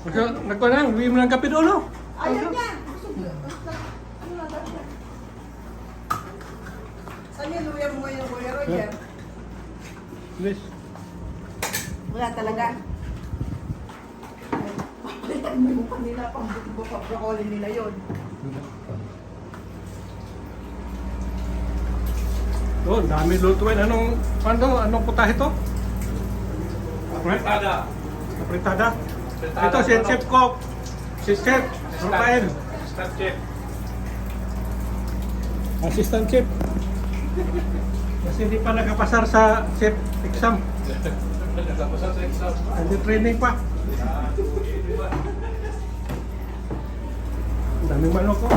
Nagko na, huwi mo ng kape doon, no? Ayaw niya. Saan yung luya mo ngayon, Kuya Roger? Please. Wala talaga. Balitan mo yung kanila pang broccoli nila yun. Doon, dami lutuin. Anong putahe to? Fritada. Apritada. Fritada. Ito si Chef Cook. Si Chef Rafael. Start chef. Assistant Chef. Kasi hindi pa nakapasar sa Chef exam. Nagkapasal sa exam. Hindi training pa. Daming manok ko.